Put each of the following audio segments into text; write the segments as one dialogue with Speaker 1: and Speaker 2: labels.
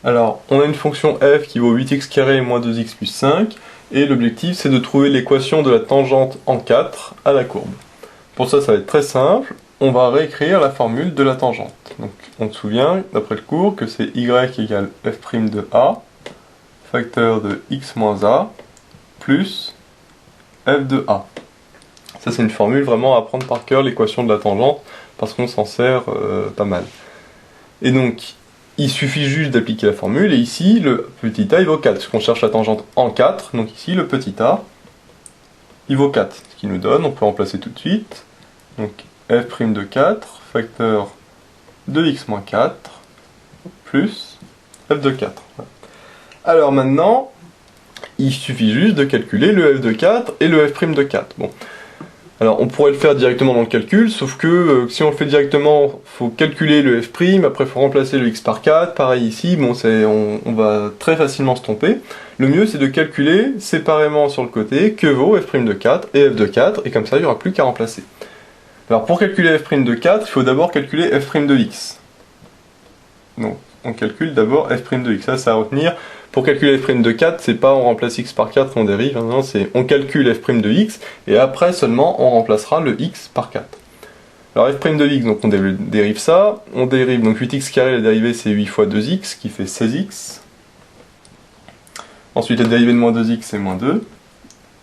Speaker 1: Alors, on a une fonction f qui vaut 8x carré moins 2x plus 5, et l'objectif c'est de trouver l'équation de la tangente en 4 à la courbe. Pour ça, ça va être très simple, on va réécrire la formule de la tangente. Donc, on se souvient, d'après le cours, que c'est y égale f' de a, facteur de x moins a, plus f de a. Ça, c'est une formule vraiment à apprendre par cœur, l'équation de la tangente, parce qu'on s'en sert pas mal. Et donc, il suffit juste d'appliquer la formule, et ici, le petit a, il vaut 4, parce qu'on cherche la tangente en 4, donc ici, le petit a, il vaut 4. Ce qui nous donne, on peut remplacer tout de suite, donc f' de 4, facteur de x moins 4, plus f de 4. Alors maintenant, il suffit juste de calculer le f de 4 et le f' de 4. Bon. Alors on pourrait le faire directement dans le calcul, sauf que si on le fait directement, il faut calculer le f', après il faut remplacer le x par 4, pareil ici, bon, on va très facilement se tromper. Le mieux c'est de calculer séparément sur le côté que vaut f' de 4 et f de 4, et comme ça il n'y aura plus qu'à remplacer. Alors pour calculer f' de 4, il faut d'abord calculer f' de x. Donc on calcule d'abord f' de x, ça c'est à retenir. Pour calculer f' de 4, c'est pas on remplace x par 4 qu'on dérive, hein, non, c'est on calcule f' de x, et après seulement on remplacera le x par 4. Alors f' de x, donc on dérive ça, on dérive donc 8x carré, la dérivée c'est 8 fois 2x, qui fait 16x. Ensuite la dérivée de moins 2x c'est moins 2,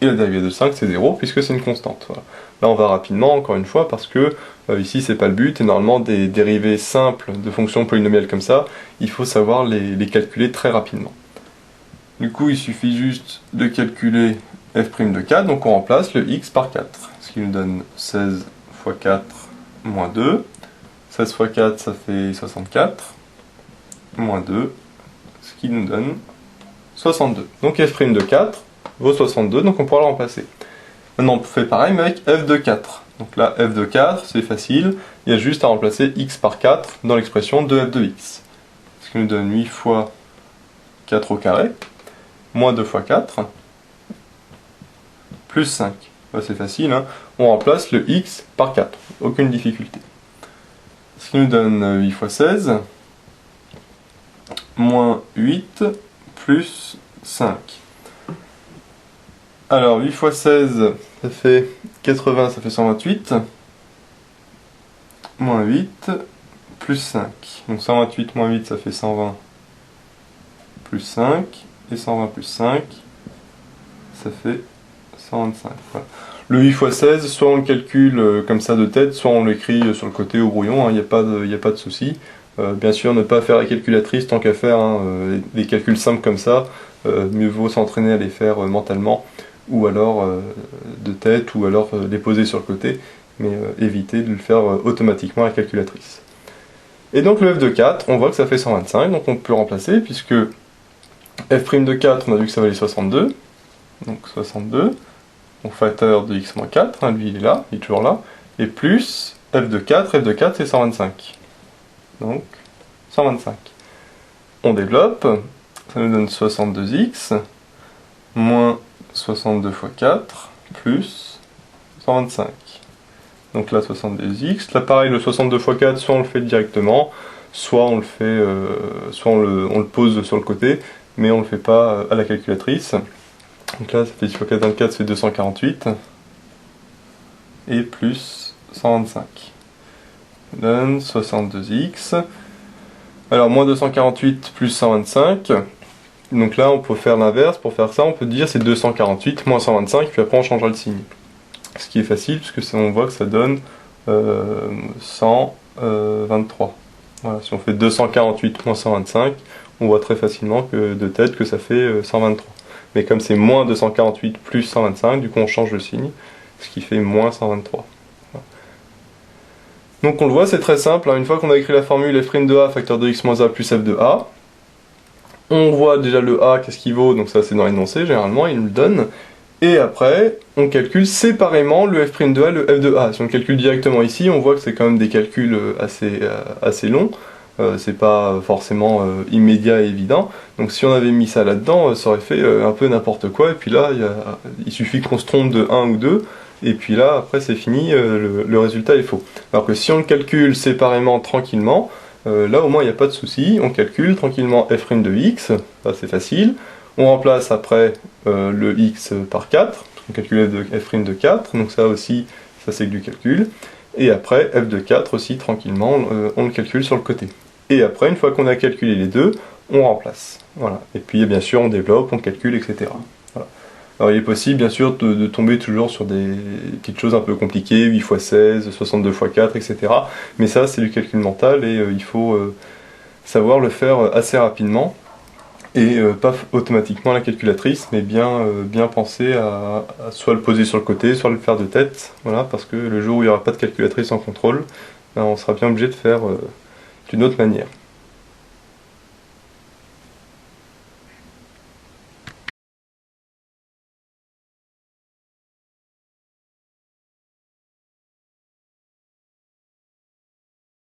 Speaker 1: et la dérivée de 5 c'est 0, puisque c'est une constante. Voilà. Là on va rapidement, encore une fois, parce que ici c'est pas le but, et normalement des dérivées simples de fonctions polynomiales comme ça, il faut savoir les calculer très rapidement. Du coup, il suffit juste de calculer f' de 4, donc on remplace le x par 4, ce qui nous donne 16 fois 4 moins 2. 16 fois 4, ça fait 64, moins 2, ce qui nous donne 62. Donc f' de 4 vaut 62, donc on pourra le remplacer. Maintenant, on fait pareil, mais avec f de 4. Donc là, f de 4, c'est facile, il y a juste à remplacer x par 4 dans l'expression de f de x. Ce qui nous donne 8 fois 4 au carré, moins 2 fois 4, plus 5. Bah, c'est facile, hein. On remplace le x par 4, aucune difficulté. Ce qui nous donne 8 fois 16, moins 8, plus 5. Alors 8 fois 16, ça fait 80, ça fait 128, moins 8, plus 5. Donc 128 moins 8, ça fait 120, plus 5. Et 120 plus 5, ça fait 125. Voilà. Le 8 fois 16, soit on le calcule comme ça de tête, soit on l'écrit sur le côté au brouillon, il n'y a pas de souci. Bien sûr, ne pas faire la calculatrice tant qu'à faire, hein, des calculs simples comme ça, mieux vaut s'entraîner à les faire mentalement, ou alors de tête, ou alors les poser sur le côté, mais éviter de le faire automatiquement à la calculatrice. Et donc le f de 4, on voit que ça fait 125, donc on peut le remplacer, puisque f' de 4, on a vu que ça valait 62, donc 62, donc facteur de x moins 4, hein, lui il est là, il est toujours là, et plus f de 4 c'est 125, donc 125. On développe, ça nous donne 62x, moins 62 fois 4, plus 125. Donc là 62x, là pareil, le 62 fois 4, soit on le fait directement, soit on le fait, soit on le pose sur le côté, mais on ne le fait pas à la calculatrice. Donc là, ça fait 6 fois 4, 24, c'est 248. Et plus 125. Ça donne 62x. Alors, moins 248 plus 125. Donc là, on peut faire l'inverse. Pour faire ça, on peut dire c'est 248 moins 125, puis après on changera le signe. Ce qui est facile, puisque on voit que ça donne 123. Voilà, si on fait 248 moins 125, on voit très facilement que de tête que ça fait 123. Mais comme c'est moins 248 plus 125, du coup on change le signe, ce qui fait moins 123. Voilà. Donc on le voit, c'est très simple, hein. Une fois qu'on a écrit la formule f' de a, facteur de x moins a plus f de a, on voit déjà le a, qu'est-ce qu'il vaut, donc ça c'est dans l'énoncé, généralement il nous le donne, et après on calcule séparément le f' de a et le f de a. Si on calcule directement ici, on voit que c'est quand même des calculs assez longs, c'est pas forcément immédiat et évident, donc si on avait mis ça là-dedans, ça aurait fait un peu n'importe quoi, et puis là, il suffit qu'on se trompe de 1 ou 2, et puis là, après c'est fini, le résultat est faux. Alors que si on le calcule séparément, tranquillement, là au moins il n'y a pas de souci, on calcule tranquillement f' de x, ça c'est facile. On remplace après le x par 4, on calcule f' de 4, donc ça aussi, ça c'est que du calcul. Et après, f de 4 aussi, tranquillement, on le calcule sur le côté. Et après, une fois qu'on a calculé les deux, on remplace. Voilà. Et puis bien sûr, on développe, on calcule, etc. Voilà. Alors il est possible, bien sûr, de tomber toujours sur des petites choses un peu compliquées, 8 x 16, 62 x 4, etc. Mais ça, c'est du calcul mental et il faut savoir le faire assez rapidement. Et pas automatiquement à la calculatrice, mais bien penser à soit le poser sur le côté, soit le faire de tête, voilà, parce que le jour où il n'y aura pas de calculatrice en contrôle, ben, on sera bien obligé de faire d'une autre manière.